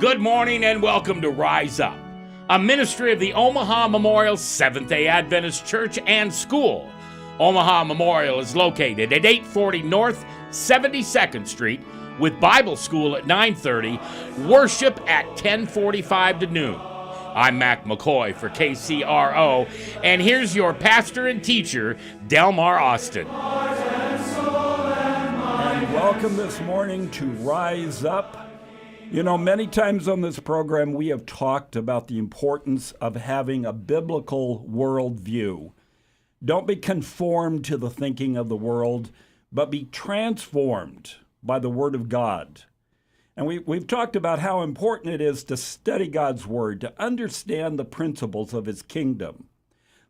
Good morning and welcome to Rise Up, a ministry of the Omaha Memorial Seventh-day Adventist Church and School. Omaha Memorial is located at 840 North 72nd Street with Bible school at 9:30, worship at 10:45 to noon. I'm McKoy for KCRO, and here's your pastor and teacher, Delmar Austin. And welcome this morning to Rise Up. You know, many times on this program, we have talked about the importance of having a biblical worldview. Don't be conformed to the thinking of the world, but be transformed by the Word of God. And we've talked about how important it is to study God's Word, to understand the principles of His kingdom.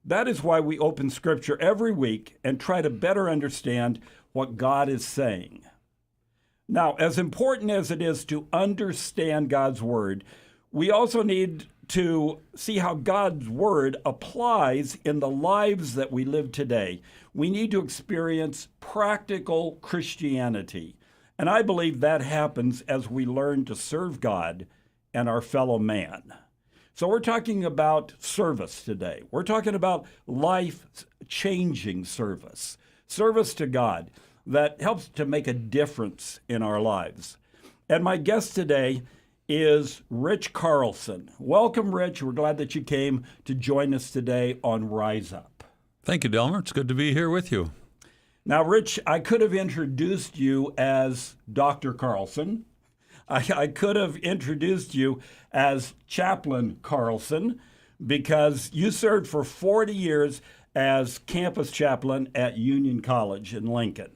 That is why we open Scripture every week and try to better understand what God is saying. Now, as important as it is to understand God's Word, we also need to see how God's Word applies in the lives that we live today. We need to experience practical Christianity. And I believe that happens as we learn to serve God and our fellow man. So we're talking about service today. We're talking about life-changing service, service to God that helps to make a difference in our lives. And my guest today is Rich Carlson. Welcome, Rich. We're glad that you came to join us today on Rise Up. Thank you, Delmar. It's good to be here with you. Now, Rich, I could have introduced you as Dr. Carlson. I could have introduced you as Chaplain Carlson because you served for 40 years as campus chaplain at Union College in Lincoln.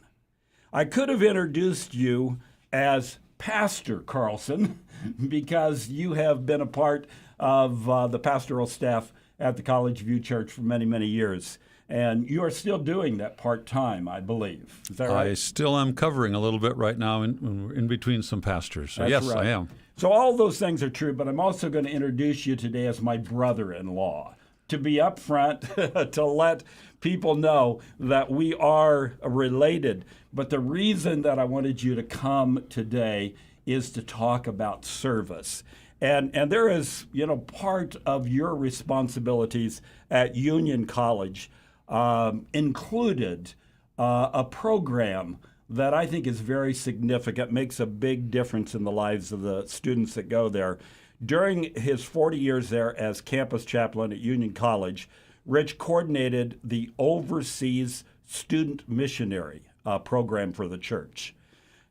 I could have introduced you as Pastor Carlson because you have been a part of the pastoral staff at the College View Church for many, many years. And you are still doing that part-time, I believe. Is that right? I still am covering a little bit right now in between some pastors. So yes, right. I am. So all those things are true, but I'm also going to introduce you today as my brother-in-law, to be upfront, to let people know that we are related. But the reason that I wanted you to come today is to talk about service. And there is, part of your responsibilities at Union College included a program that I think is very significant, makes a big difference in the lives of the students that go there. During his 40 years there as campus chaplain at Union College, Rich coordinated the Overseas Student Missionary program for the church.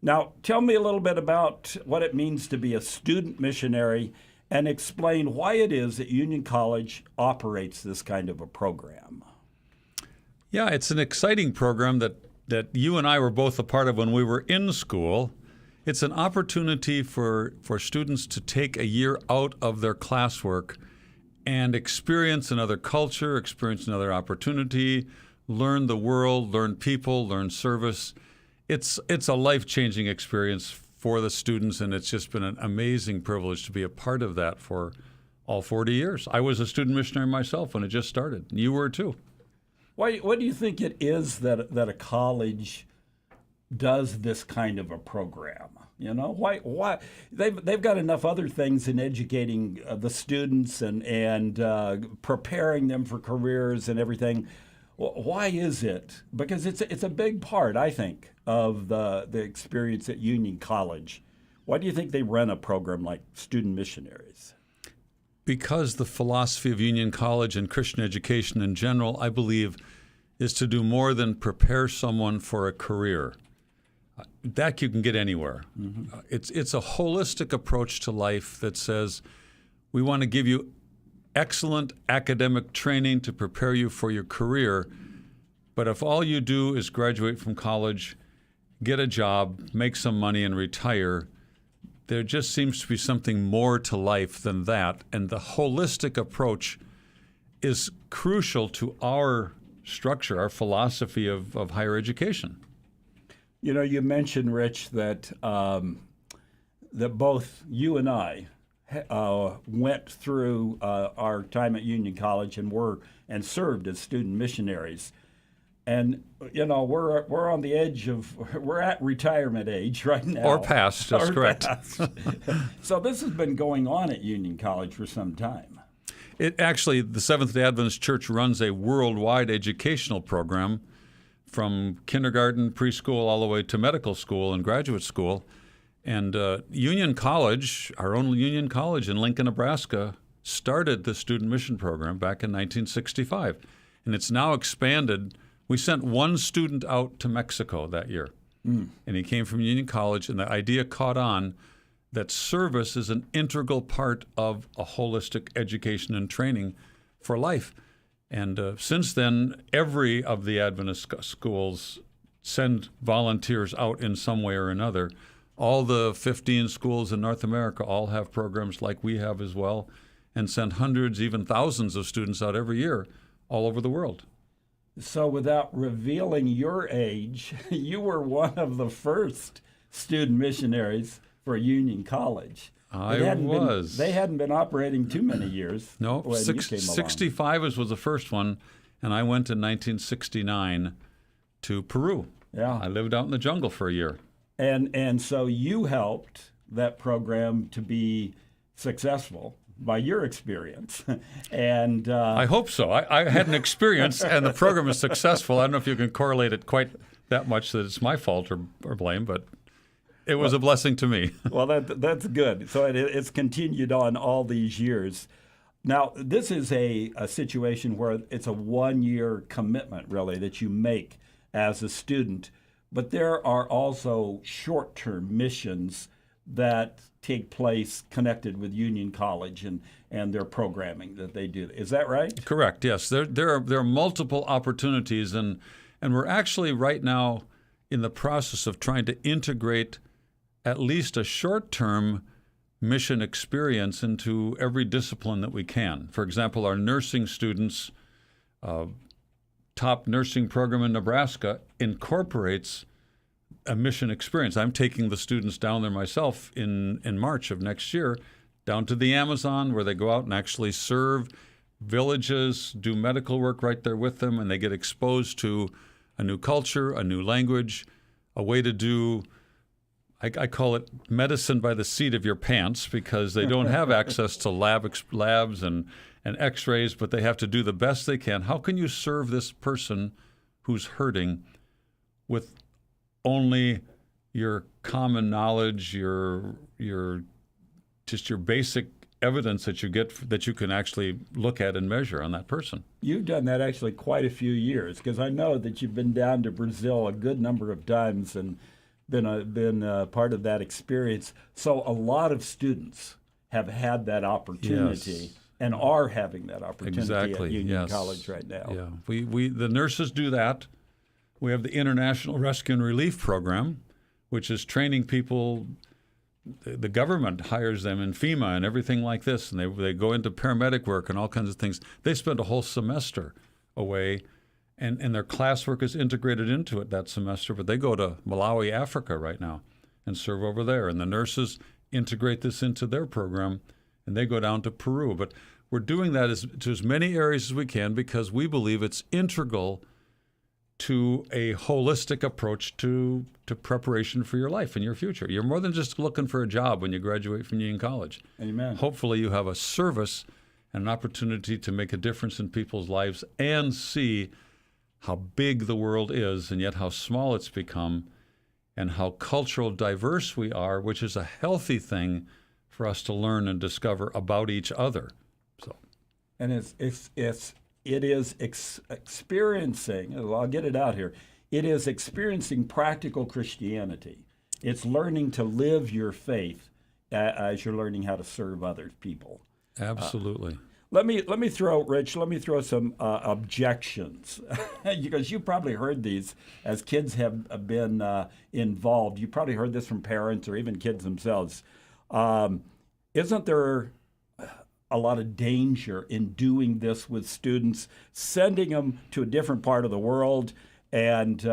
Now, tell me a little bit about what it means to be a student missionary and explain why it is that Union College operates this kind of a program. Yeah, it's an exciting program that you and I were both a part of when we were in school. It's an opportunity for students to take a year out of their classwork and experience another culture, experience another opportunity, learn the world, learn people, learn service. It's a life-changing experience for the students, and it's just been an amazing privilege to be a part of that for all 40 years. I was a student missionary myself when it just started, and you were too. What do you think it is that a college does this kind of a program? Why they've got enough other things in educating the students and preparing them for careers and everything. Why is it? Because it's a big part, I think, of the experience at Union College. Why do you think they run a program like Student Missionaries? Because the philosophy of Union College and Christian education in general, I believe, is to do more than prepare someone for a career. That you can get anywhere. Mm-hmm. It's a holistic approach to life that says we want to give you excellent academic training to prepare you for your career, but if all you do is graduate from college, get a job, make some money, and retire, there just seems to be something more to life than that. And the holistic approach is crucial to our structure, our philosophy of higher education. You mentioned, Rich, that both you and I went through our time at Union College and served as student missionaries. And we're on the edge we're at retirement age right now. Or past, that's correct. Past. So this has been going on at Union College for some time. It actually, the Seventh-day Adventist Church runs a worldwide educational program from kindergarten, preschool, all the way to medical school and graduate school. And Union College, our own Union College in Lincoln, Nebraska, started the student mission program back in 1965. And it's now expanded. We sent one student out to Mexico that year. And he came from Union College, and the idea caught on that service is an integral part of a holistic education and training for life. And since then, every of the Adventist schools send volunteers out in some way or another. All the 15 schools in North America all have programs like we have as well, and send hundreds, even thousands of students out every year all over the world. So without revealing your age, you were one of the first student missionaries for Union College. I was. They hadn't been operating too many years. No, when you came along. 65 was the first one, and I went in 1969 to Peru. Yeah. I lived out in the jungle for a year. And so you helped that program to be successful by your experience. And I hope so. I had an experience, and the program is successful. I don't know if you can correlate it quite that much that it's my fault or blame, but it was a blessing to me. Well, that's good. So it's continued on all these years. Now, this is a situation where it's a one-year commitment, really, that you make as a student. But there are also short-term missions that take place connected with Union College and their programming that they do. Is that right? Correct, yes. There are multiple opportunities, and we're actually right now in the process of trying to integrate at least a short-term mission experience into every discipline that we can. For example, our nursing students, top nursing program in Nebraska, incorporates a mission experience. I'm taking the students down there myself in March of next year, down to the Amazon, where they go out and actually serve villages, do medical work right there with them, and they get exposed to a new culture, a new language, a way to do, I call it medicine by the seat of your pants, because they don't have access to labs and x-rays, but they have to do the best they can. How can you serve this person who's hurting with only your common knowledge, your basic evidence that you get that you can actually look at and measure on that person? You've done that actually quite a few years, because I know that you've been down to Brazil a good number of times and been part of that experience. So a lot of students have had that opportunity. Yes. And are having that opportunity exactly. at Union Yes. College right now. Yeah, we the nurses do that. We have the International Rescue and Relief Program, which is training people. The government hires them in FEMA and everything like this, and they go into paramedic work and all kinds of things. They spend a whole semester away, and their classwork is integrated into it that semester, but they go to Malawi, Africa right now and serve over there. And the nurses integrate this into their program, and they go down to Peru. But we're doing that to as many areas as we can, because we believe it's integral to a holistic approach to preparation for your life and your future. You're more than just looking for a job when you graduate from Union College. Amen. Hopefully you have a service and an opportunity to make a difference in people's lives and see how big the world is and yet how small it's become, and how cultural diverse we are, which is a healthy thing for us to learn and discover about each other. So, and it is experiencing, I'll get it out here, it is experiencing practical Christianity. It's learning to live your faith as you're learning how to serve other people. absolutely. Let me throw some objections, because you probably heard these as kids have been involved. You probably heard this from parents or even kids themselves. Isn't there a lot of danger in doing this with students, sending them to a different part of the world and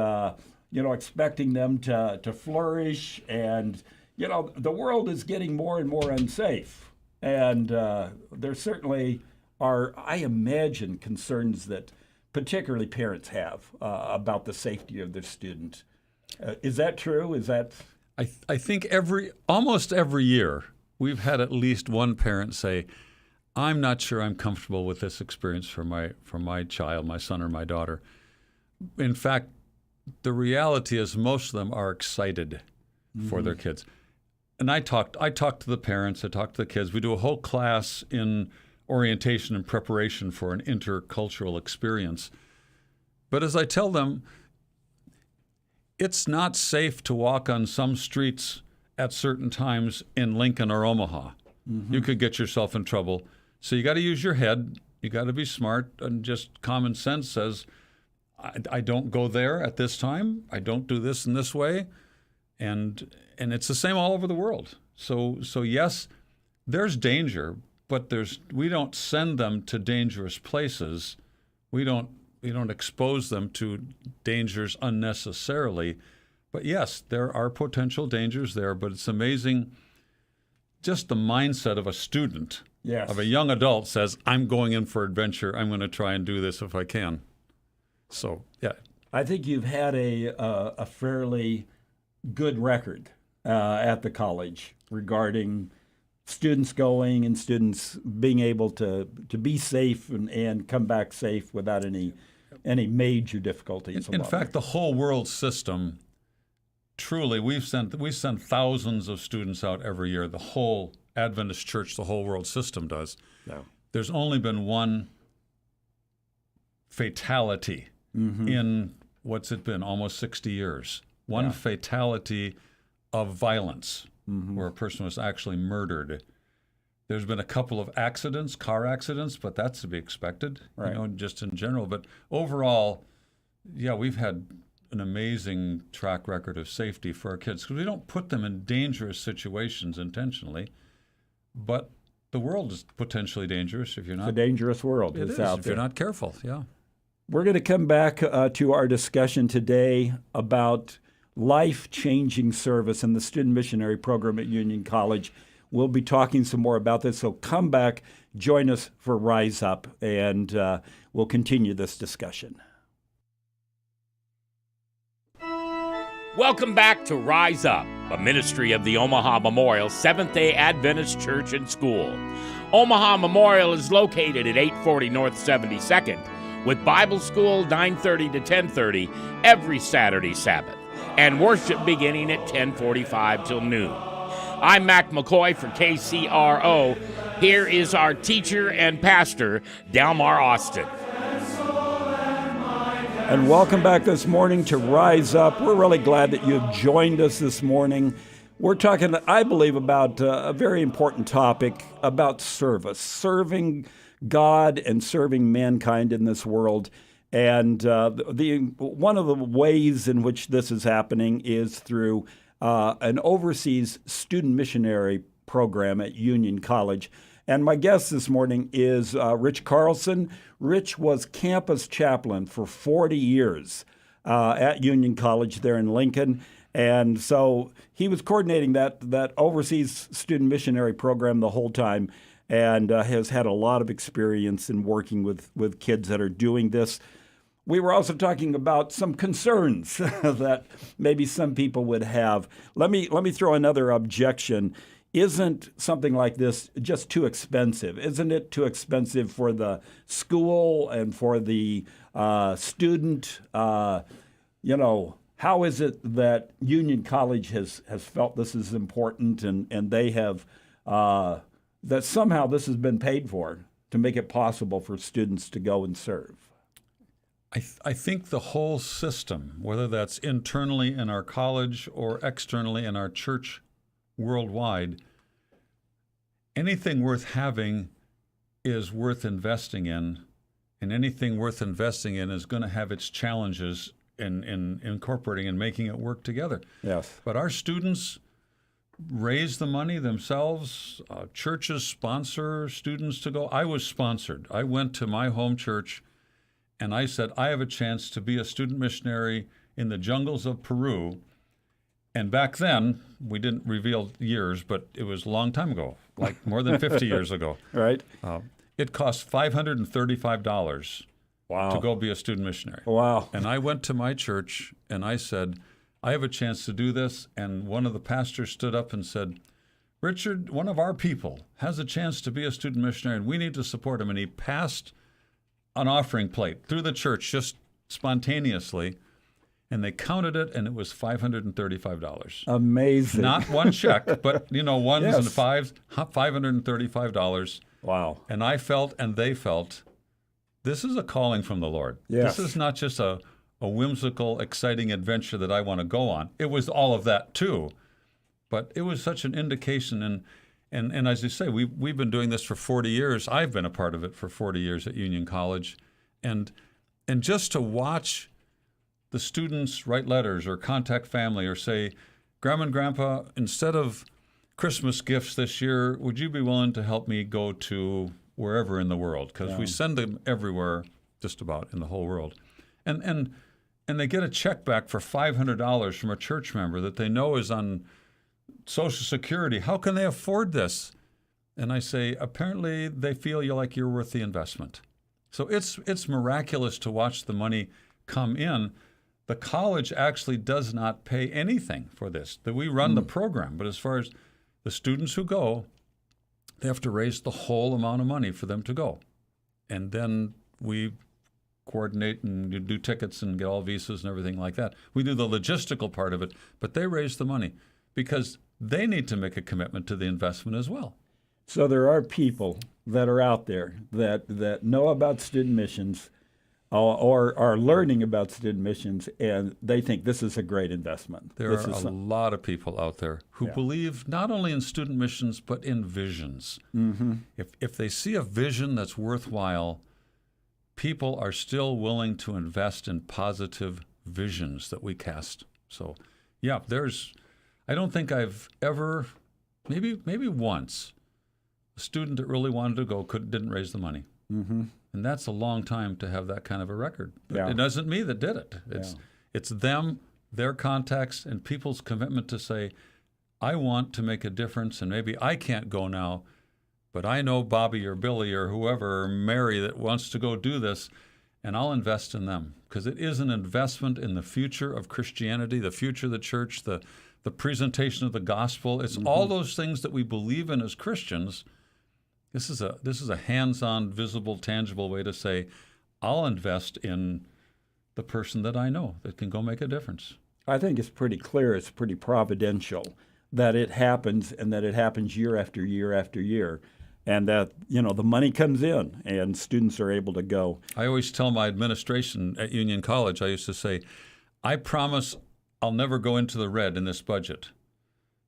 expecting them to flourish? And the world is getting more and more unsafe, and there certainly are, I imagine, concerns that particularly parents have about the safety of their student. Is that true? Is that? I think almost every year we've had at least one parent say, "I'm not sure I'm comfortable with this experience for my child, my son or my daughter." In fact, the reality is most of them are excited for their kids. And I talked to the parents, I talked to the kids. We do a whole class in orientation and preparation for an intercultural experience. But as I tell them, it's not safe to walk on some streets at certain times in Lincoln or Omaha. You could get yourself in trouble. So you got to use your head. You got to be smart, and just common sense says, I don't go there at this time. I don't do this in this way. And it's the same all over the world. So yes, there's danger, but we don't send them to dangerous places. We don't expose them to dangers unnecessarily. But yes, there are potential dangers there, but it's amazing just the mindset of a student, of a young adult says, I'm going in for adventure. I'm going to try and do this if I can. So, yeah. I think you've had a fairly good record at the college regarding students going and students being able to be safe and come back safe without any major difficulties. In fact, the whole world system, truly, we send thousands of students out every year. The whole Adventist Church, the whole world system does. No. There's only been one fatality in what's it been, almost 60 years. One fatality of violence where a person was actually murdered. There's been a couple of accidents, car accidents, but that's to be expected, just in general. But overall, we've had an amazing track record of safety for our kids because we don't put them in dangerous situations intentionally. But the world is potentially dangerous if you're not. It's a dangerous world. It is out if there. You're not careful, We're going to come back to our discussion today about life-changing service in the student missionary program at Union College. We'll be talking some more about this, so come back, join us for Rise Up, and we'll continue this discussion. Welcome back to Rise Up, a ministry of the Omaha Memorial Seventh-day Adventist Church and School. Omaha Memorial is located at 840 North 72nd, with Bible school 9:30 to 10:30 every Saturday Sabbath, and worship beginning at 10:45 till noon. I'm Mac McKoy for KCRO. Here is our teacher and pastor, Delmar Austin. And welcome back this morning to Rise Up. We're really glad that you've joined us this morning. We're talking, I believe, about a very important topic about service, serving God and serving mankind in this world. And one of the ways in which this is happening is through an overseas student missionary program at Union College. And my guest this morning is Rich Carlson. Rich was campus chaplain for 40 years at Union College there in Lincoln. And so he was coordinating that overseas student missionary program the whole time, and has had a lot of experience in working with kids that are doing this. We were also talking about some concerns that maybe some people would have. Let me throw another objection. Isn't something like this just too expensive? Isn't it too expensive for the school and for the student? How is it that Union College has felt this is important and they have that somehow this has been paid for to make it possible for students to go and serve? I think the whole system, whether that's internally in our college or externally in our church worldwide, anything worth having is worth investing in, and anything worth investing in is going to have its challenges in incorporating and making it work together. Yes. But our students raise the money themselves. Churches sponsor students to go. I was sponsored. I went to my home church and I said, I have a chance to be a student missionary in the jungles of Peru. And back then, we didn't reveal years, but it was a long time ago, like more than 50 years ago. Right. It cost $535 to go be a student missionary. Wow. And I went to my church and I said, I have a chance to do this. And one of the pastors stood up and said, Richard, one of our people has a chance to be a student missionary and we need to support him. And he passed an offering plate through the church just spontaneously. And they counted it, and it was $535. Amazing. Not one check, but, ones Yes. and fives, $535. Wow. And I felt, and they felt, this is a calling from the Lord. Yes. This is not just a whimsical, exciting adventure that I want to go on. It was all of that, too. But it was such an indication. And as you say, we've been doing this for 40 years. I've been a part of it for 40 years at Union College. And just to watch the students write letters or contact family or say, Grandma and Grandpa, instead of Christmas gifts this year, would you be willing to help me go to wherever in the world? Because we send them everywhere, just about in the whole world. And they get a check back for $500 from a church member that they know is on Social Security. How can they afford this? And I say, apparently they feel like you're worth the investment. So it's miraculous to watch the money come in. The college actually does not pay anything for this. That we run the program, but as far as the students who go, they have to raise the whole amount of money for them to go. And then we coordinate and do tickets and get all visas and everything like that. We do the logistical part of it, but they raise the money because they need to make a commitment to the investment as well. So there are people that are out there that know about student missions or are learning about student missions, and they think this is a great investment. There are a lot of people out there who believe not only in student missions, but in visions. Mm-hmm. If they see a vision that's worthwhile, people are still willing to invest in positive visions that we cast. So, yeah, I don't think I've ever, maybe once, a student that really wanted to go didn't raise the money. Mm-hmm. And that's a long time to have that kind of a record. But it isn't me that did it. It's them, their contacts, and people's commitment to say, I want to make a difference, and maybe I can't go now, but I know Bobby or Billy or whoever, or Mary that wants to go do this, and I'll invest in them. Because it is an investment in the future of Christianity, the future of the church, the presentation of the gospel. It's all those things that we believe in as Christians. This is a hands-on, visible, tangible way to say, I'll invest in the person that I know that can go make a difference. I think it's pretty clear, it's pretty providential that it happens, and that it happens year after year after year, and that the money comes in and students are able to go. I always tell my administration at Union College, I used to say, I promise I'll never go into the red in this budget,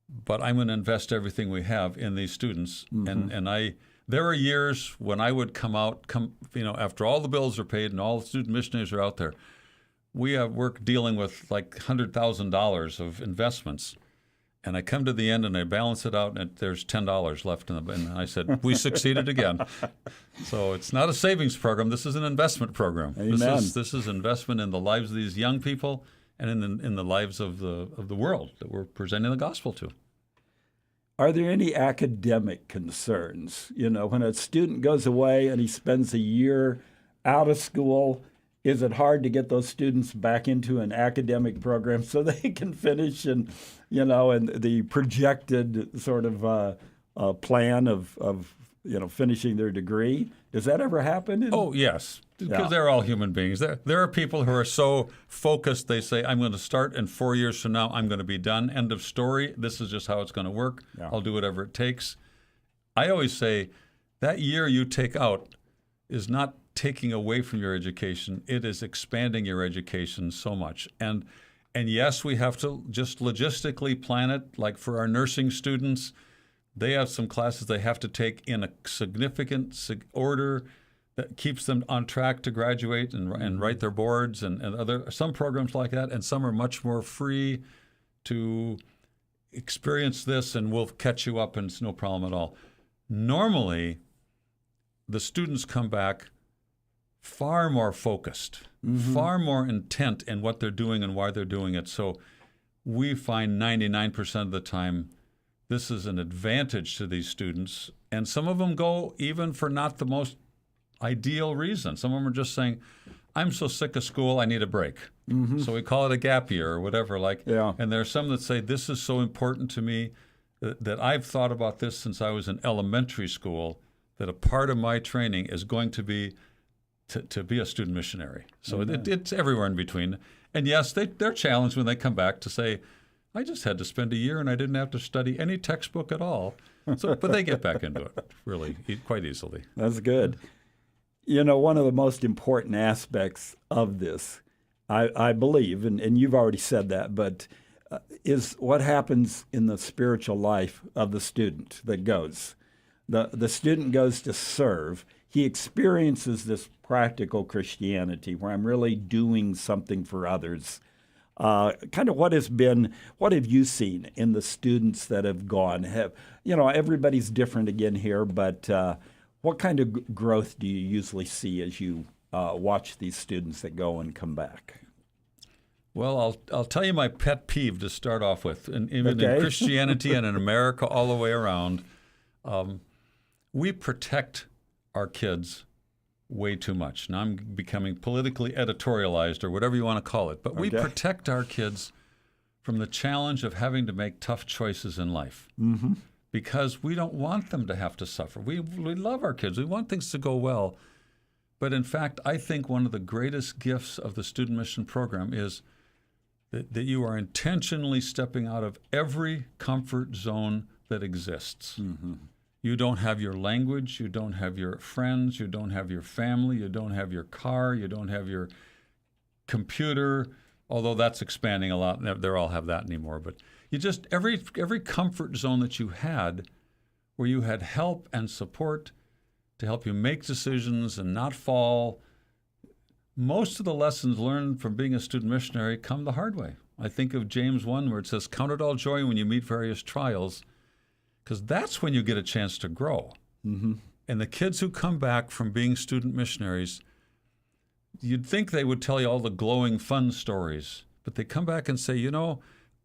but I'm going to invest everything we have in these students, and there are years when I would come after all the bills are paid and all the student missionaries are out there. We're dealing with like $100,000 of investments, and I come to the end and I balance it out, and there's $10 left and I said, we succeeded again. So it's not a savings program. This is an investment program. Amen. This is investment in the lives of these young people and in the lives of the world that we're presenting the gospel to. Are there any academic concerns? When a student goes away and he spends a year out of school, is it hard to get those students back into an academic program so they can finish and the projected sort of plan of finishing their degree? Does that ever happen? Oh, yes, because they're all human beings. There are people who are so focused, they say, I'm going to start, and 4 years from now, I'm going to be done. End of story. This is just how it's going to work. Yeah. I'll do whatever it takes. I always say that year you take out is not taking away from your education. It is expanding your education so much. And yes, we have to just logistically plan it. Like for our nursing students, they have some classes they have to take in a significant order that keeps them on track to graduate and write their boards and some programs like that. And some are much more free to experience this, and we'll catch you up, and it's no problem at all. Normally, the students come back far more focused, far more intent in what they're doing and why they're doing it. So we find 99% of the time this is an advantage to these students. And some of them go even for not the most ideal reason. Some of them are just saying, I'm so sick of school, I need a break. So we call it a gap year or whatever. And there are some that say, this is so important to me that I've thought about this since I was in elementary school, that a part of my training is going to be to be a student missionary. So it's everywhere in between. And yes, they're challenged when they come back to say, I just had to spend a year and I didn't have to study any textbook at all. But they get back into it really quite easily. That's good. You know, one of the most important aspects of this, I believe, and you've already said that, but is what happens in the spiritual life of the student that goes. The student goes to serve. He experiences this practical Christianity where I'm really doing something for others. Kind of what have you seen in the students that have gone? Everybody's different again here, but what kind of growth do you usually see as you watch these students that go and come back? Well, I'll tell you my pet peeve to start off with, and even in Christianity and in America all the way around, we protect our kids way too much. Now I'm becoming politically editorialized or whatever you want to call it, but we protect our kids from the challenge of having to make tough choices in life because we don't want them to have to suffer. We love our kids. We want things to go well. But in fact, I think one of the greatest gifts of the student mission program is that you are intentionally stepping out of every comfort zone that exists. You don't have your language, you don't have your friends, you don't have your family, you don't have your car, you don't have your computer, although that's expanding a lot. They all have that anymore. But you just, every comfort zone that you had, where you had help and support to help you make decisions and not fall, most of the lessons learned from being a student missionary come the hard way. I think of James 1 where it says, count it all joy when you meet various trials, because that's when you get a chance to grow. And the kids who come back from being student missionaries, you'd think they would tell you all the glowing, fun stories, but they come back and say,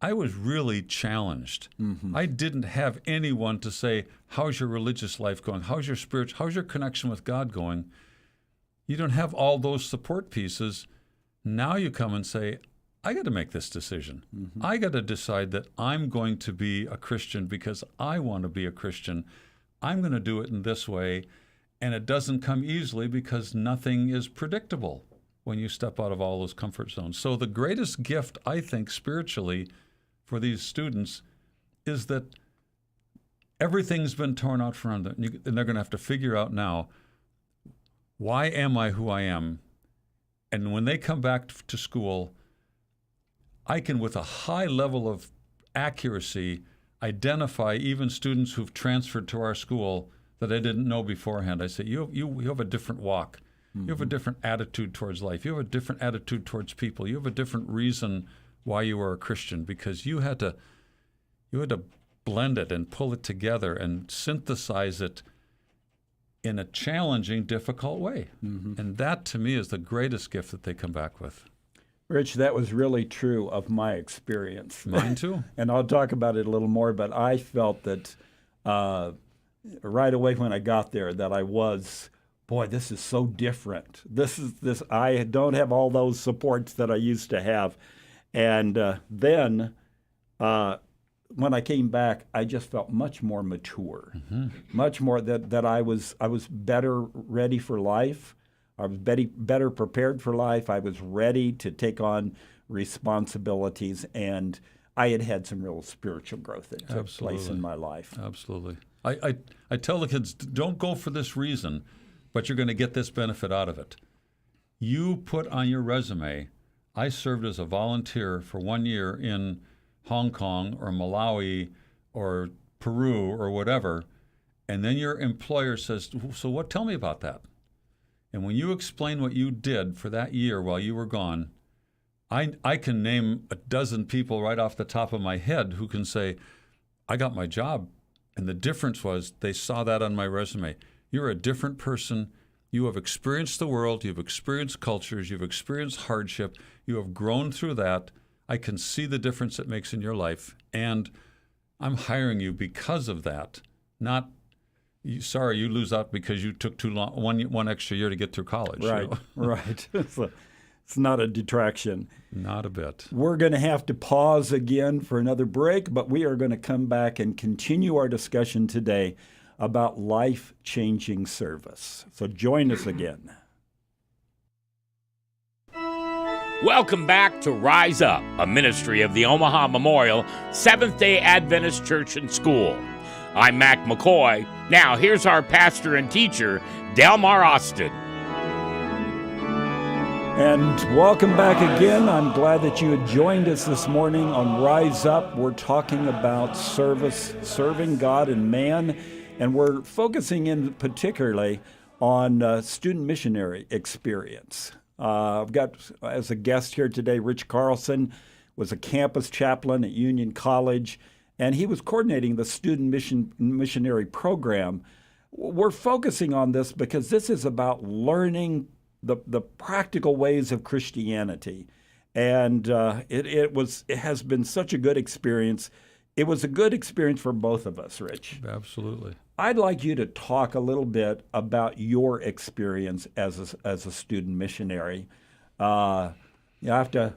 I was really challenged. I didn't have anyone to say, how's your religious life going? How's your connection with God going? You don't have all those support pieces. Now you come and say, I got to make this decision. I got to decide that I'm going to be a Christian because I want to be a Christian. I'm going to do it in this way. And it doesn't come easily because nothing is predictable when you step out of all those comfort zones. So the greatest gift, I think, spiritually for these students is that everything's been torn out from them. And they're going to have to figure out now, why am I who I am? And when they come back to school, I can, with a high level of accuracy, identify even students who've transferred to our school that I didn't know beforehand. I say, you have a different walk. You have a different attitude towards life. You have a different attitude towards people. You have a different reason why you are a Christian, because you had to blend it and pull it together and synthesize it in a challenging, difficult way. And that, to me, is the greatest gift that they come back with. Rich, that was really true of my experience. Mine too. And I'll talk about it a little more, but I felt that right away when I got there that I was, boy, this is so different. I don't have all those supports that I used to have. And then when I came back, I just felt much more mature, much more that I was better ready for life. I was better prepared for life. I was ready to take on responsibilities, and I had some real spiritual growth that took place in my life. Absolutely. I tell the kids, don't go for this reason, but you're going to get this benefit out of it. You put on your resume, I served as a volunteer for 1 year in Hong Kong or Malawi or Peru or whatever, and then your employer says, so tell me about that. And when you explain what you did for that year while you were gone, I can name a dozen people right off the top of my head who can say, I got my job. And the difference was they saw that on my resume. You're a different person. You have experienced the world. You've experienced cultures. You've experienced hardship. You have grown through that. I can see the difference it makes in your life. And I'm hiring you because of that, not you lose out because you took too long, one extra year to get through college. Right, you know? right. It's not a detraction. Not a bit. We're going to have to pause again for another break, but we are going to come back and continue our discussion today about life-changing service. So join us again. Welcome back to Rise Up, a ministry of the Omaha Memorial Seventh-day Adventist Church and School. I'm Mac McKoy. Now, here's our pastor and teacher, Delmar Austin. And welcome back again. I'm glad that you had joined us this morning on Rise Up. We're talking about service, serving God and man, and we're focusing in particularly on student missionary experience. I've got as a guest here today, Rich Carlson was a campus chaplain at Union College, and he was coordinating the student missionary program. We're focusing on this because this is about learning the practical ways of Christianity, and it has been such a good experience. It was a good experience for both of us, Rich. Absolutely. I'd like you to talk a little bit about your experience as a student missionary. You have to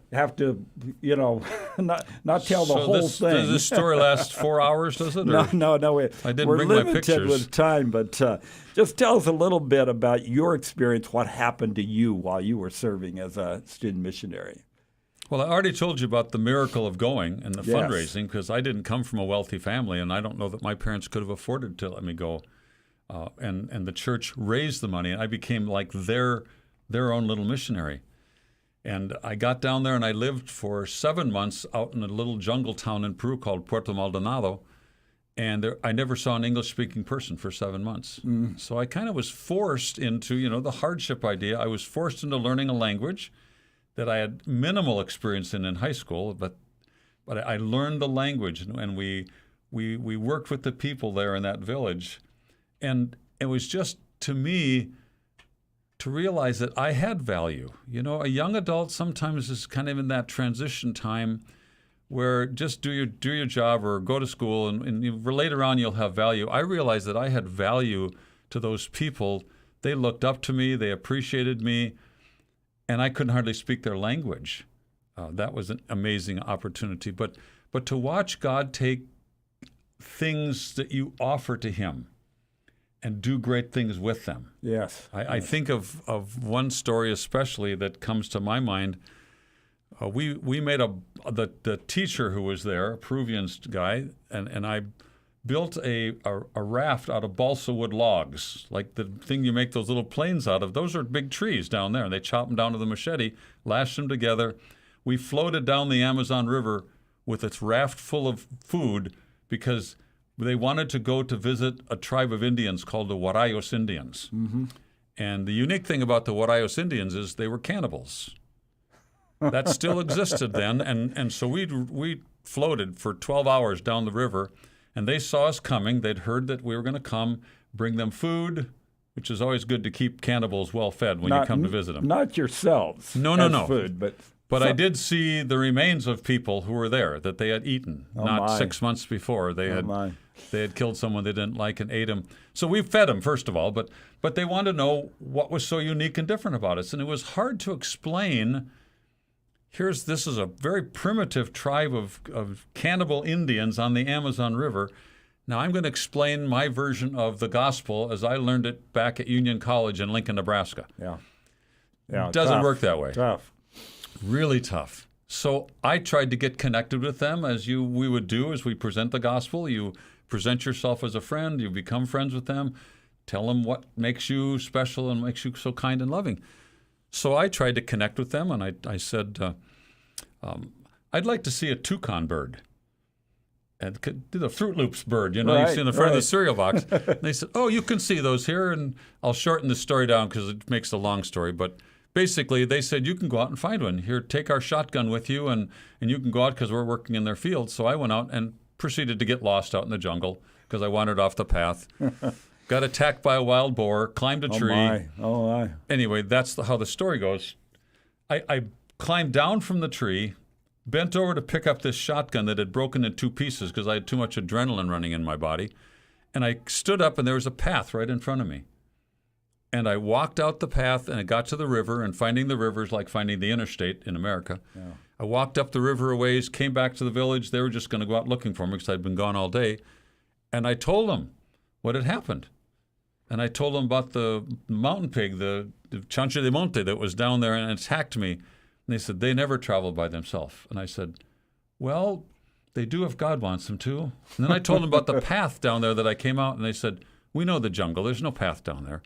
not tell the whole thing. Does this story last 4 hours? Does it? No. I didn't we're bring my limited pictures. with time, but just tell us a little bit about your experience. What happened to you while you were serving as a student missionary? Well, I already told you about the miracle of going and the Yes. fundraising, because I didn't come from a wealthy family, and I don't know that my parents could have afforded to let me go. And the church raised the money, and I became like their own little missionary. And I got down there, and I lived for 7 months out in a little jungle town in Peru called Puerto Maldonado. And I never saw an English-speaking person for 7 months. So I kind of was forced into, the hardship idea. I was forced into learning a language that I had minimal experience in high school, but I learned the language, and we worked with the people there in that village. And it was just, to me, to realize that I had value. A young adult sometimes is kind of in that transition time where just do your job or go to school, and later on you'll have value. I realized that I had value to those people. They looked up to me, they appreciated me, and I couldn't hardly speak their language. That was an amazing opportunity. But to watch God take things that you offer to Him and do great things with them. Yes. I think of one story especially that comes to my mind. We made the teacher who was there, a Peruvian guy, and I built a raft out of balsa wood logs, like the thing you make those little planes out of. Those are big trees down there, and they chop them down with a machete, lash them together. We floated down the Amazon River with its raft full of food because they wanted to go to visit a tribe of Indians called the Warayos Indians. Mm-hmm. And the unique thing about the Warayos Indians is they were cannibals. That still existed then, and so we floated for 12 hours down the river, and they saw us coming. They'd heard that we were going to come, bring them food, which is always good to keep cannibals well fed when you come to visit them. Not yourselves. No. Food, but I did see the remains of people who were there that they had eaten. Not 6 months before. They had killed someone they didn't like and ate them. So we fed them, first of all, but they wanted to know what was so unique and different about us. And it was hard to explain. This is a very primitive tribe of cannibal Indians on the Amazon River. Now I'm going to explain my version of the gospel as I learned it back at Union College in Lincoln, Nebraska. Yeah. Doesn't work that way. Tough. Really tough. So I tried to get connected with them as we would do as we present the gospel. You present yourself as a friend. You become friends with them. Tell them what makes you special and makes you so kind and loving. So I tried to connect with them, and I said, I'd like to see a toucan bird. And the Fruit Loops bird, you see in the front of the cereal box. And they said, you can see those here, and I'll shorten the story down because it makes a long story. But basically, they said, you can go out and find one. Here, take our shotgun with you, and you can go out because we're working in their fields. So I went out and proceeded to get lost out in the jungle because I wandered off the path. Got attacked by a wild boar, climbed a tree. Oh, my. Anyway, that's how the story goes. I climbed down from the tree, bent over to pick up this shotgun that had broken in two pieces because I had too much adrenaline running in my body. And I stood up, and there was a path right in front of me. And I walked out the path, and I got to the river, and finding the river is like finding the interstate in America. Yeah. I walked up the river a ways, came back to the village. They were just going to go out looking for me because I'd been gone all day. And I told them what had happened. And I told them about the mountain pig, the chancho de monte that was down there and attacked me. And they said, they never traveled by themselves. And I said, well, they do if God wants them to. And then I told them about the path down there that I came out, and they said, we know the jungle. There's no path down there.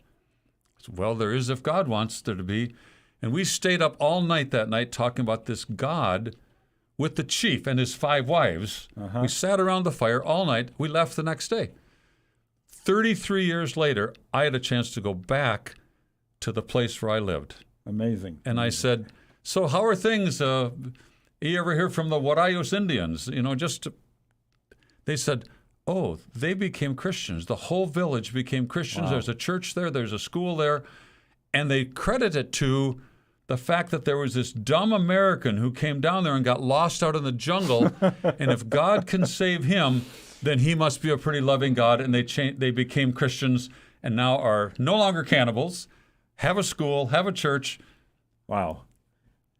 I said, well, there is if God wants there to be. And we stayed up all night that night talking about this God with the chief and his 5 wives. Uh-huh. We sat around the fire all night. We left the next day. 33 years later, I had a chance to go back to the place where I lived. Amazing. And I said, so how are things? You ever hear from the Warayos Indians? They said, oh, they became Christians. The whole village became Christians. Wow. There's a church there. There's a school there. And they credit it to the fact that there was this dumb American who came down there and got lost out in the jungle. And if God can save him, then he must be a pretty loving God. And they became Christians and now are no longer cannibals, have a school, have a church. Wow.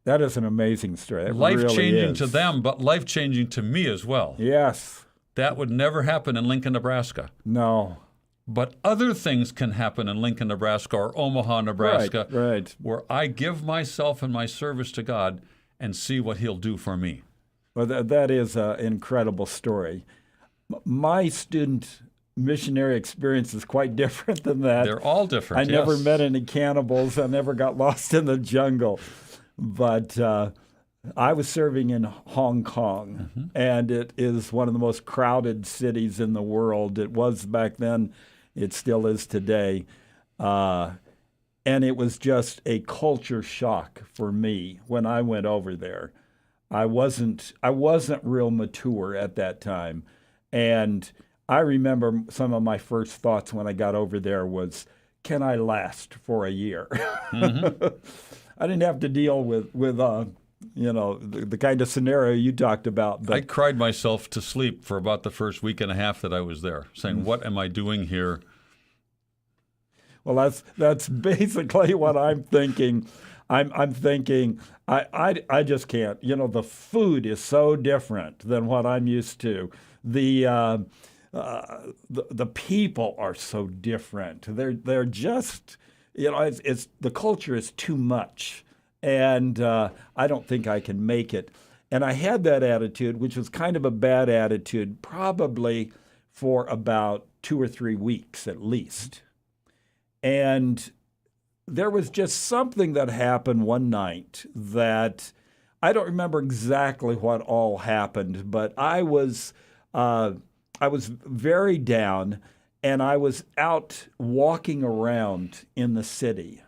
That is an amazing story. Life-changing really to them, but life-changing to me as well. Yes. That would never happen in Lincoln, Nebraska. No. But other things can happen in Lincoln, Nebraska or Omaha, Nebraska, right. where I give myself and my service to God and see what he'll do for me. Well, that is an incredible story. My student missionary experience is quite different than that. They're all different, I never met any cannibals. I never got lost in the jungle. But I was serving in Hong Kong, mm-hmm. and it is one of the most crowded cities in the world. It was back then. It still is today. And it was just a culture shock for me when I went over there. I wasn't real mature at that time. And I remember some of my first thoughts when I got over there was, can I last for a year? Mm-hmm. I didn't have to deal with the kind of scenario you talked about. But I cried myself to sleep for about the first week and a half that I was there, saying, what am I doing here? Well, that's basically what I'm thinking. I'm thinking, I just can't. The food is so different than what I'm used to. The people are so different. They're just, it's the culture is too much. And I don't think I can make it. And I had that attitude, which was kind of a bad attitude, probably for about 2 or 3 weeks at least. And there was just something that happened one night that I don't remember exactly what all happened, but I was very down, and I was out walking around in the city.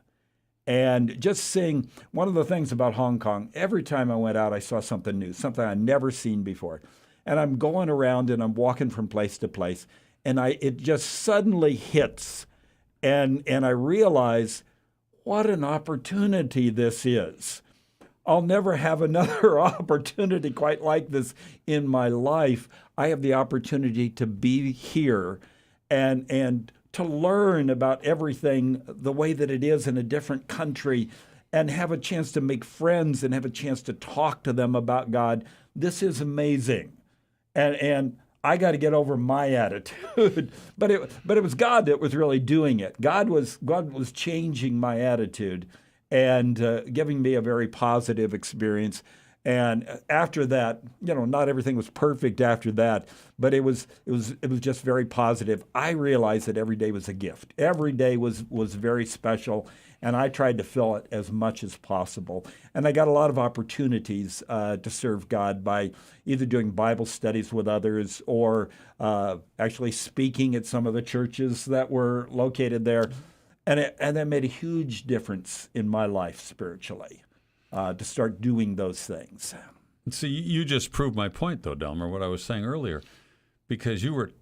And just seeing, one of the things about Hong Kong, every time I went out, I saw something new, something I'd never seen before. And I'm going around and I'm walking from place to place, and it just suddenly hits. And I realize what an opportunity this is. I'll never have another opportunity quite like this in my life. I have the opportunity to be here and to learn about everything the way that it is in a different country and have a chance to make friends and have a chance to talk to them about God. This is amazing. And I got to get over my attitude. but it was God that was really doing it. God was changing my attitude and giving me a very positive experience. And after that, not everything was perfect after that, but it was just very positive. I realized that every day was a gift. Every day was very special, and I tried to fill it as much as possible. And I got a lot of opportunities to serve God by either doing Bible studies with others or actually speaking at some of the churches that were located there. And that made a huge difference in my life spiritually. To start doing those things. See, you just proved my point, though, Delmar, what I was saying earlier, because you were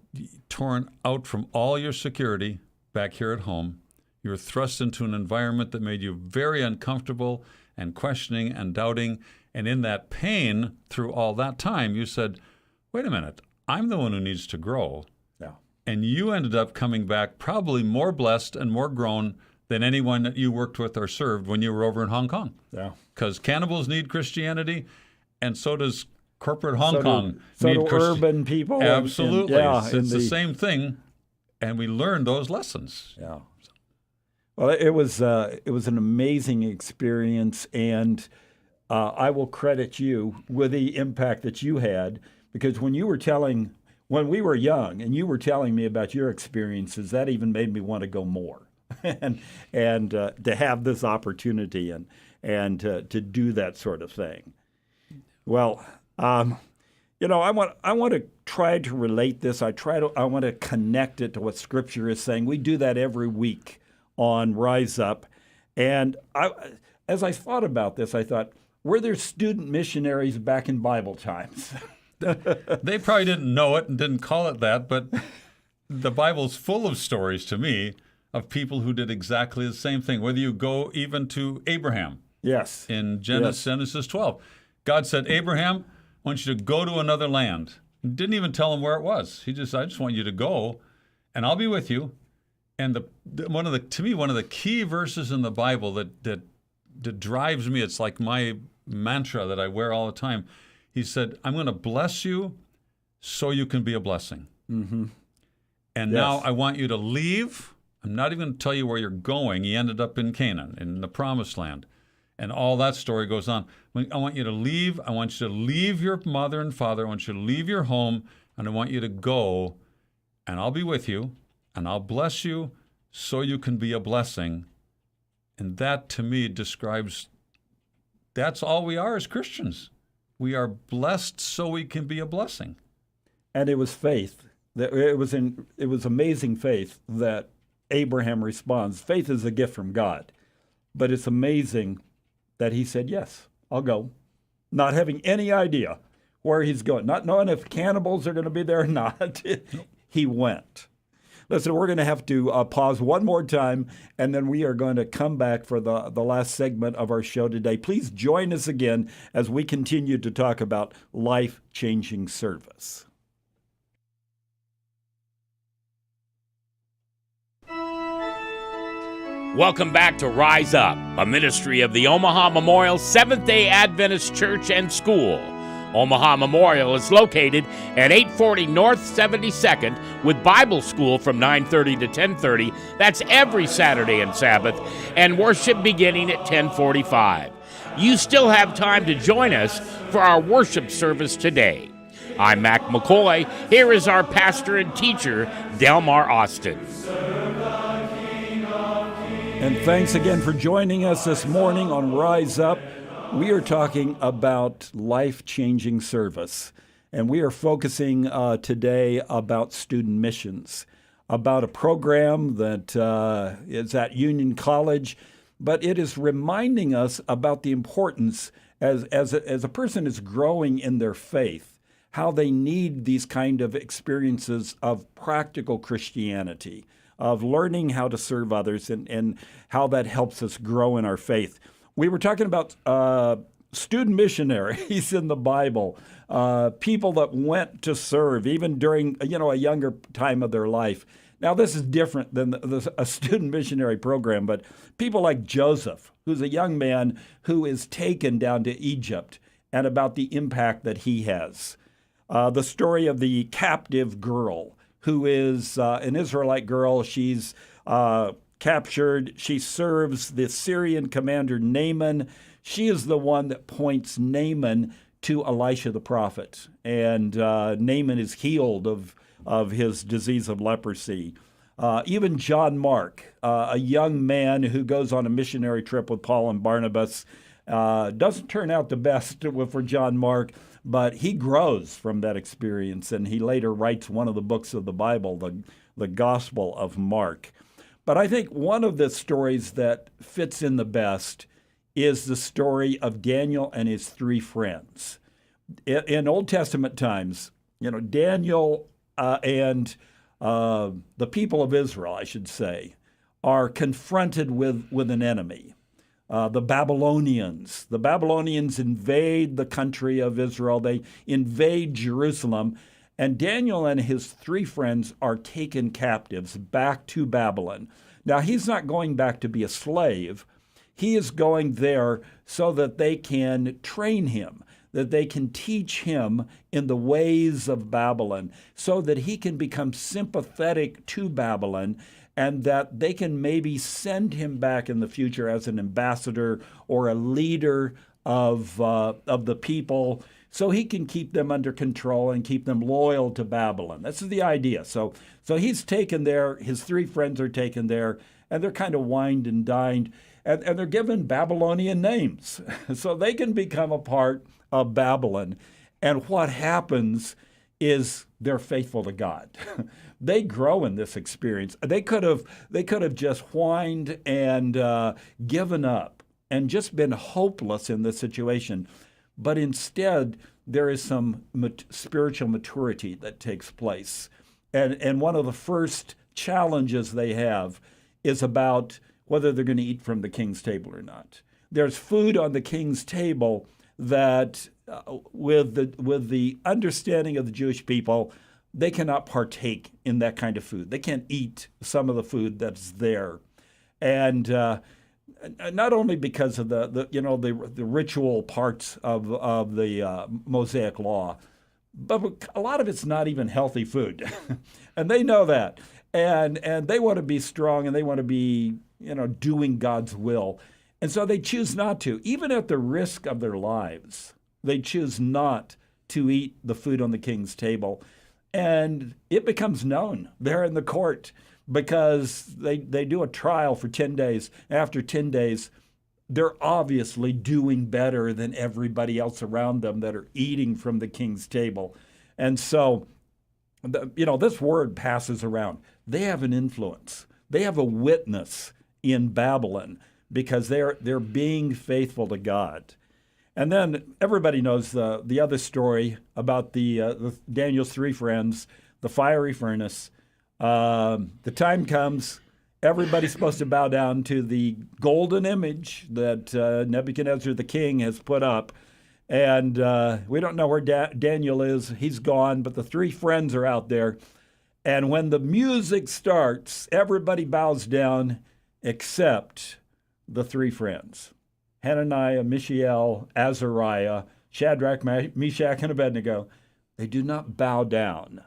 torn out from all your security back here at home. You were thrust into an environment that made you very uncomfortable and questioning and doubting. And in that pain, through all that time, you said, wait a minute, I'm the one who needs to grow. Yeah. And you ended up coming back probably more blessed and more grown than anyone that you worked with or served when you were over in Hong Kong. Yeah. Because cannibals need Christianity, and so does corporate Hong Kong so need do urban people. Absolutely. And it's the same thing, and we learned those lessons. Yeah. Well, it was an amazing experience, and I will credit you with the impact that you had, because when we were young and you were telling me about your experiences, that even made me want to go more and to have this opportunity and to do that sort of thing. Well, I want to try to relate this. I want to connect it to what Scripture is saying. We do that every week on Rise Up. And as I thought about this, I thought, were there student missionaries back in Bible times? They probably didn't know it and didn't call it that, but the Bible's full of stories to me of people who did exactly the same thing. Whether you go even to Abraham. Yes. In Genesis 12. God said, Abraham, I want you to go to another land. Didn't even tell him where it was. I just want you to go, and I'll be with you. And one of the key verses in the Bible that drives me, it's like my mantra that I wear all the time. He said, I'm going to bless you so you can be a blessing. Mm-hmm. And now I want you to leave. I'm not even going to tell you where you're going. He ended up in Canaan, in the promised land. And all that story goes on. I want you to leave. I want you to leave your mother and father. I want you to leave your home. And I want you to go. And I'll be with you. And I'll bless you so you can be a blessing. And that, to me, describes that's all we are as Christians. We are blessed so we can be a blessing. And it was faith. It was amazing faith that Abraham responds. Faith is a gift from God. But it's amazing that he said, yes, I'll go. Not having any idea where he's going. Not knowing if cannibals are going to be there or not. He went. Listen, we're going to have to pause one more time, and then we are going to come back for the last segment of our show today. Please join us again as we continue to talk about life-changing service. Welcome back to Rise Up, a ministry of the Omaha Memorial Seventh-day Adventist Church and School. Omaha Memorial is located at 840 North 72nd with Bible school from 9:30 to 10:30. That's every Saturday and Sabbath, and worship beginning at 10:45. You still have time to join us for our worship service today. I'm Mac McKoy. Here is our pastor and teacher, Delmar Austin. And thanks again for joining us this morning on Rise Up. We are talking about life-changing service, and we are focusing today about student missions, about a program that is at Union College, but it is reminding us about the importance as a person is growing in their faith, how they need these kind of experiences of practical Christianity, of learning how to serve others, and how that helps us grow in our faith. We were talking about student missionaries in the Bible, people that went to serve even during a younger time of their life. Now, this is different than a student missionary program, but people like Joseph, who's a young man who is taken down to Egypt, and about the impact that he has. The story of the captive girl, who is an Israelite girl. She's captured. She serves the Syrian commander Naaman. She is the one that points Naaman to Elisha the prophet. And Naaman is healed of his disease of leprosy. Even John Mark, a young man who goes on a missionary trip with Paul and Barnabas, doesn't turn out the best for John Mark, but he grows from that experience, and he later writes one of the books of the Bible, the Gospel of Mark. But I think one of the stories that fits in the best is the story of Daniel and his three friends. In Old Testament times, Daniel and the people of Israel, I should say, are confronted with an enemy. The Babylonians. The Babylonians invade the country of Israel. They invade Jerusalem, And Daniel and his 3 friends are taken captives back to Babylon. Now, he's not going back to be a slave. He is going there so that they can train him, that they can teach him in the ways of Babylon, so that he can become sympathetic to Babylon, and that they can maybe send him back in the future as an ambassador or a leader of the people, so he can keep them under control and keep them loyal to Babylon. That's the idea. So he's taken there, his 3 friends are taken there, and they're kind of wined and dined, and they're given Babylonian names so they can become a part of Babylon. And what happens is they're faithful to God. They grow in this experience. They could have just whined and given up and just been hopeless in this situation. But instead, there is some spiritual maturity that takes place. And one of the first challenges they have is about whether they're going to eat from the king's table or not. There's food on the king's table that, with the understanding of the Jewish people, they cannot partake in that kind of food. They can't eat some of the food that's there. And not only because of the ritual parts of the Mosaic law, but a lot of it's not even healthy food, and they know that, and they want to be strong, and they want to be doing God's will, and so they choose not to, even at the risk of their lives. They choose not to eat the food on the king's table, and it becomes known there in the court, because they do a trial for 10 days. After 10 days, they're obviously doing better than everybody else around them that are eating from the king's table. And so, this word passes around. They have an influence. They have a witness in Babylon because they're being faithful to God. And then everybody knows the other story about the Daniel's 3 friends, the fiery furnace. The time comes, everybody's supposed to bow down to the golden image that Nebuchadnezzar the king has put up. And we don't know where Daniel is. He's gone, but the 3 friends are out there. And when the music starts, everybody bows down except the 3 friends. Hananiah, Mishael, Azariah, Shadrach, Meshach, and Abednego. They do not bow down.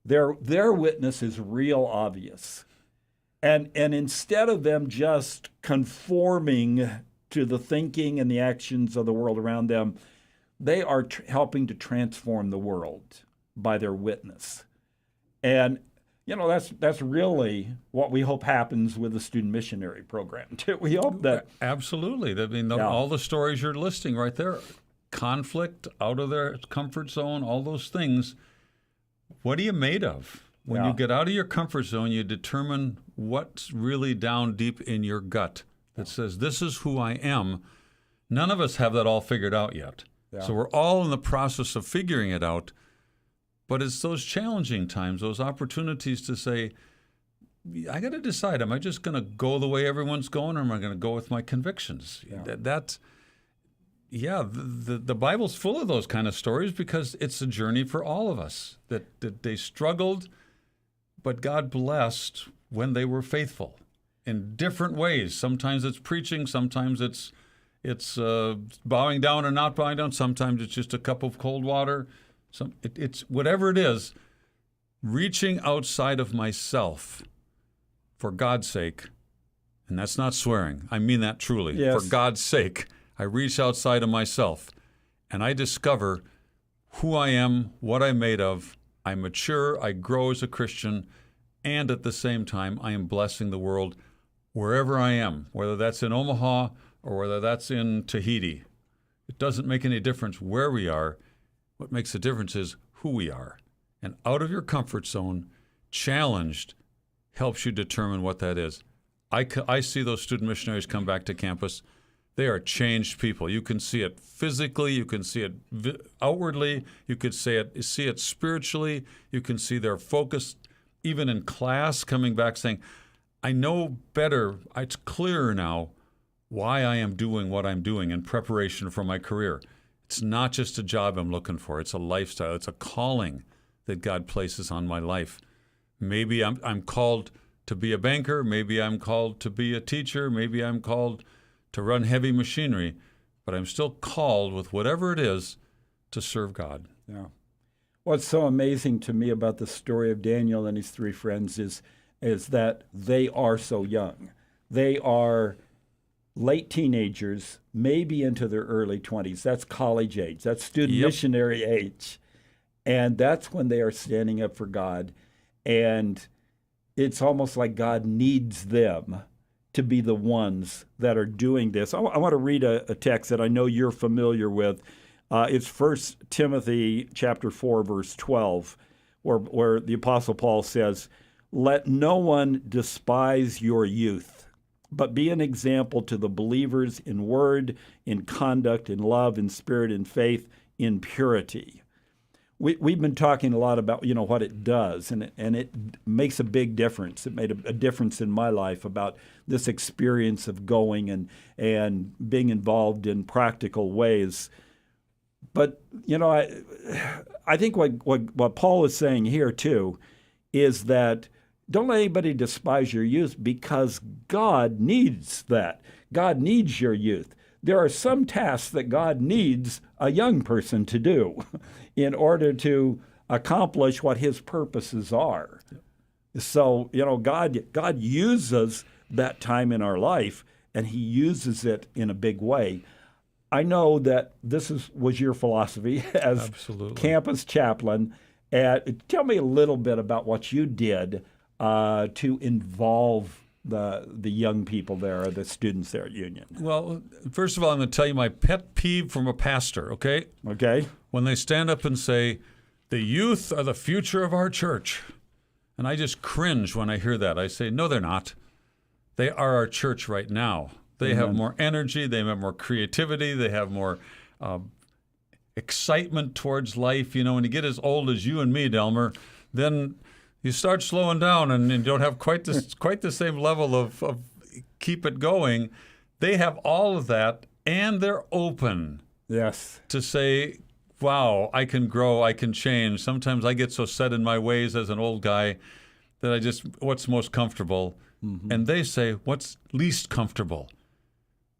Their witness is real obvious. And instead of them just conforming to the thinking and the actions of the world around them, they are helping to transform the world by their witness. And that's really what we hope happens with the student missionary program too. We hope that absolutely. I mean, all the stories you're listing right there, conflict, out of their comfort zone, all those things. What are you made of? When you get out of your comfort zone, you determine what's really down deep in your gut that says, this is who I am. None of us have that all figured out yet. Yeah. So we're all in the process of figuring it out. But it's those challenging times, those opportunities to say, I got to decide, am I just going to go the way everyone's going, or am I going to go with my convictions? Yeah. The Bible's full of those kind of stories because it's a journey for all of us, that they struggled, but God blessed when they were faithful in different ways. Sometimes it's preaching, sometimes it's bowing down or not bowing down, sometimes it's just a cup of cold water. It's whatever it is, reaching outside of myself for God's sake, and that's not swearing. I mean that truly. Yes. For God's sake, I reach outside of myself, and I discover who I am, what I'm made of. I mature, I grow as a Christian, and at the same time, I am blessing the world wherever I am, whether that's in Omaha or whether that's in Tahiti. It doesn't make any difference where we are. What makes the difference is who we are. And out of your comfort zone, challenged, helps you determine what that is. I see those student missionaries come back to campus. They are changed people. You can see it physically. You can see it outwardly. You could see it spiritually. You can see their focus, even in class, coming back saying, I know better. It's clearer now why I am doing what I'm doing in preparation for my career. It's not just a job I'm looking for. It's a lifestyle. It's a calling that God places on my life. Maybe I'm called to be a banker. Maybe I'm called to be a teacher. Maybe I'm called to run heavy machinery. But I'm still called, with whatever it is, to serve God. Yeah. What's so amazing to me about the story of Daniel and his three friends is that they are so young. They are late teenagers, maybe into their early 20s. That's college age. That's student missionary age. And that's when they are standing up for God. And it's almost like God needs them to be the ones that are doing this. I want to read a text that I know you're familiar with. It's 1 Timothy chapter 4, verse 12, where the Apostle Paul says, "Let no one despise your youth, but be an example to the believers in word, in conduct, in love, in spirit, in faith, in purity." We've been talking a lot about, what it does, and it makes a big difference. It made a difference in my life about this experience of going and being involved in practical ways. But, I think what Paul is saying here, too, is that don't let anybody despise your youth, because God needs that. God needs your youth. There are some tasks that God needs a young person to do in order to accomplish what his purposes are. So, God uses that time in our life, and he uses it in a big way. I know that this was your philosophy as Absolutely. Campus chaplain. Tell me a little bit about what you did to involve the young people there, or the students there at Union. Well, first of all, I'm going to tell you my pet peeve from a pastor, okay? Okay. When they stand up and say, "The youth are the future of our church." And I just cringe when I hear that. I say, no, they're not. They are our church right now. They have more energy. They have more creativity. They have more excitement towards life. When you get as old as you and me, Delmar, then you start slowing down and you don't have quite the same level of keep it going. They have all of that, and they're open. Yes. To say, wow, I can grow, I can change. Sometimes I get so set in my ways as an old guy that what's most comfortable? Mm-hmm. And they say, what's least comfortable?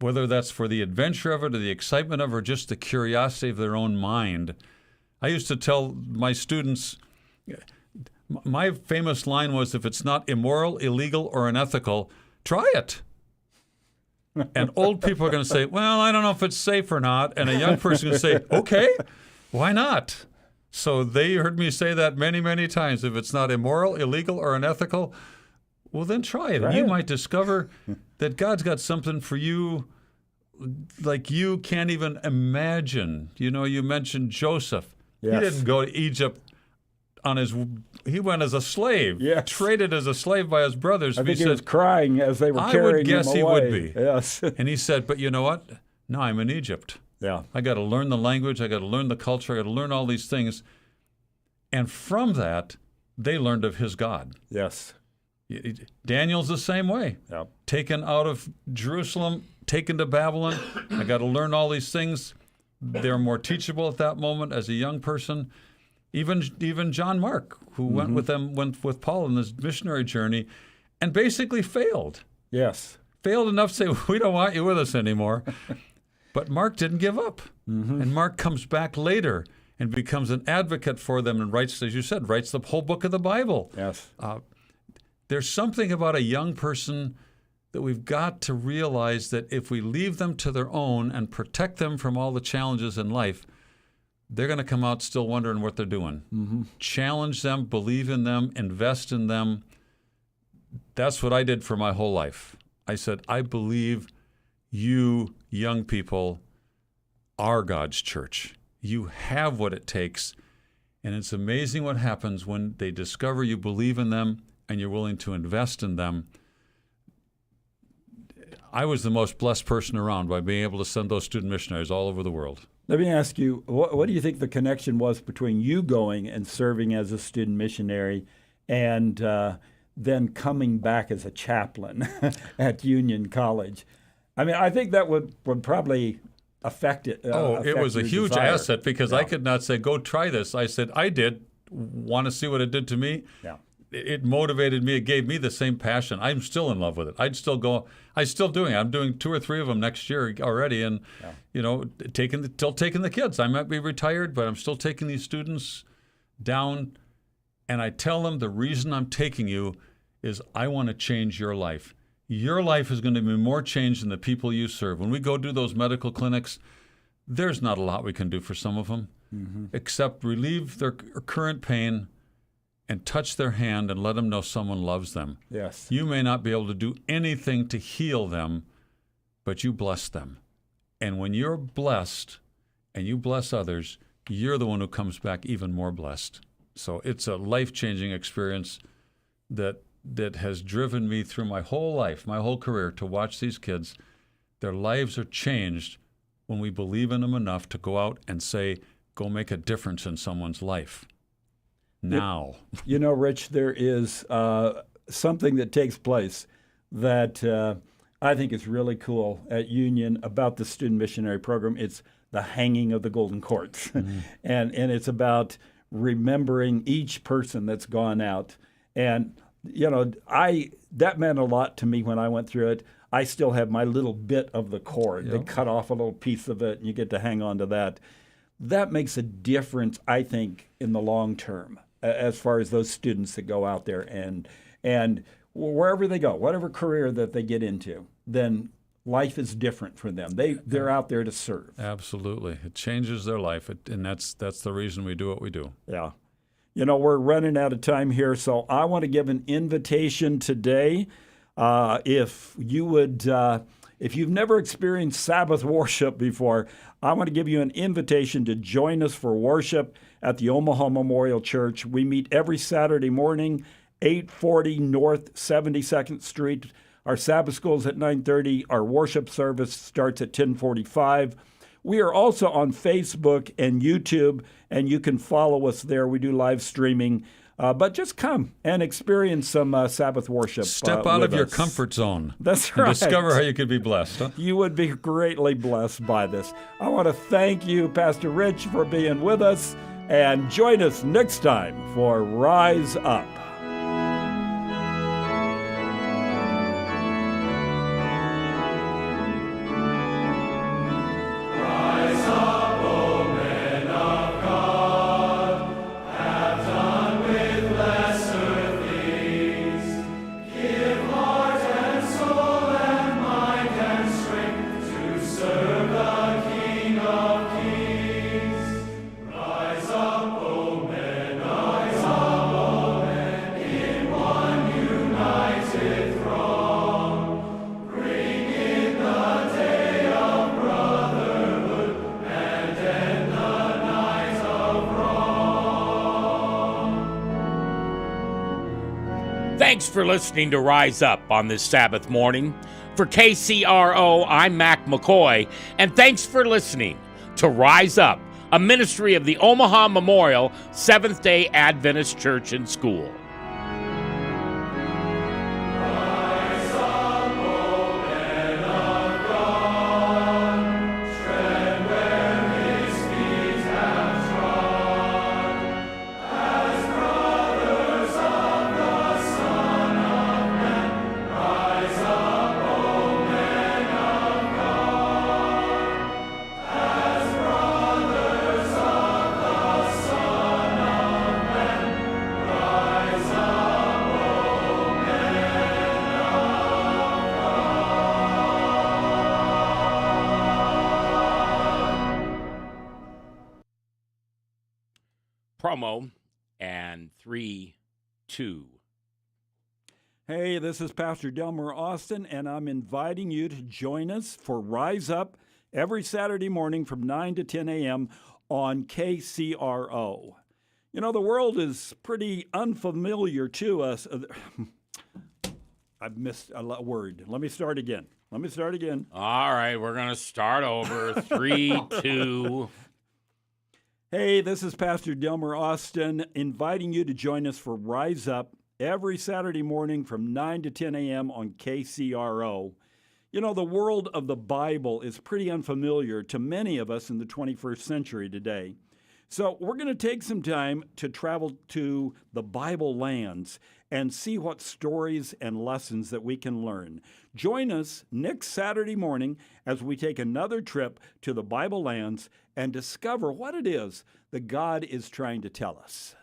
Whether that's for the adventure of it, or the excitement of it, or just the curiosity of their own mind. I used to tell my students, my famous line was, if it's not immoral, illegal, or unethical, try it. And old people are going to say, well, I don't know if it's safe or not. And a young person is going to say, okay, why not? So they heard me say that many, many times. If it's not immoral, illegal, or unethical, well, then try it. And you might discover that God's got something for you like you can't even imagine. You mentioned Joseph. Yes. He didn't go to Egypt he went as a slave, traded as a slave by his brothers. I think he was crying as they were carrying him away. I would guess he would be. Yes. And he said, but you know what? Now I'm in Egypt. Yeah. I got to learn the language. I got to learn the culture. I got to learn all these things. And from that, they learned of his God. Yes. Daniel's the same way. Yep. Taken out of Jerusalem, taken to Babylon. I got to learn all these things. They're more teachable at that moment as a young person. Even John Mark, who went with Paul on this missionary journey, and basically failed. Yes. Failed enough to say, we don't want you with us anymore. But Mark didn't give up. Mm-hmm. And Mark comes back later and becomes an advocate for them and writes, as you said, writes the whole book of the Bible. Yes. There's something about a young person that we've got to realize that if we leave them to their own and protect them from all the challenges in life, they're going to come out still wondering what they're doing. Mm-hmm. Challenge them, believe in them, invest in them. That's what I did for my whole life. I said, I believe you young people are God's church. You have what it takes. And it's amazing what happens when they discover you believe in them and you're willing to invest in them. I was the most blessed person around by being able to send those student missionaries all over the world. Let me ask you, what do you think the connection was between you going and serving as a student missionary and then coming back as a chaplain at Union College? I mean, I think that would probably affect it. It was a huge asset because I could not say, go try this. I said, I did. want to see what it did to me? Yeah. It motivated me. It gave me the same passion. I'm still in love with it. I'm still doing it. I'm doing 2 or 3 of them next year already, and still taking the kids. I might be retired, but I'm still taking these students down, and I tell them the reason I'm taking you is I want to change your life. Your life is going to be more changed than the people you serve. When we go do those medical clinics, there's not a lot we can do for some of them, except relieve their current pain and touch their hand and let them know someone loves them. Yes. You may not be able to do anything to heal them, but you bless them. And when you're blessed and you bless others, you're the one who comes back even more blessed. So it's a life-changing experience that has driven me through my whole life, my whole career, to watch these kids. Their lives are changed when we believe in them enough to go out and say, go make a difference in someone's life. Now. Rich, there is something that takes place that I think is really cool at Union about the student missionary program. It's the hanging of the golden cords. and it's about remembering each person that's gone out. And, that meant a lot to me when I went through it. I still have my little bit of the cord. Yep. They cut off a little piece of it, and you get to hang on to that. That makes a difference, I think, in the long term, as far as those students that go out there and wherever they go, whatever career that they get into, then life is different for them. They're out there to serve. Absolutely. It changes their life, and that's the reason we do what we do. Yeah. We're running out of time here, so I want to give an invitation today. If you've never experienced Sabbath worship before, I want to give you an invitation to join us for worship at the Omaha Memorial Church. We meet every Saturday morning, 840 North 72nd Street. Our Sabbath school is at 9:30. Our worship service starts at 10:45. We are also on Facebook and YouTube, and you can follow us there. We do live streaming. But just come and experience some Sabbath worship. Step out of your comfort zone. That's right. And discover how you could be blessed. Huh? You would be greatly blessed by this. I want to thank you, Pastor Rich, for being with us. And join us next time for Rise Up. Thanks for listening to Rise Up on this Sabbath morning. For KCRO, I'm McKoy, and thanks for listening to Rise Up, a ministry of the Omaha Memorial Seventh-day Adventist Church and School. Promo and 3, 2. Hey, this is Pastor Delmar Austin, and I'm inviting you to join us for Rise Up every Saturday morning from 9 to 10 a.m. on KCRO. The world is pretty unfamiliar to us. I've missed a word. Let me start again. All right, we're going to start over. 3, 2. Hey, this is Pastor Delmar Austin, inviting you to join us for Rise Up every Saturday morning from 9 to 10 a.m. on KCRO. The world of the Bible is pretty unfamiliar to many of us in the 21st century today. So we're going to take some time to travel to the Bible lands and see what stories and lessons that we can learn. Join us next Saturday morning as we take another trip to the Bible lands and discover what it is that God is trying to tell us.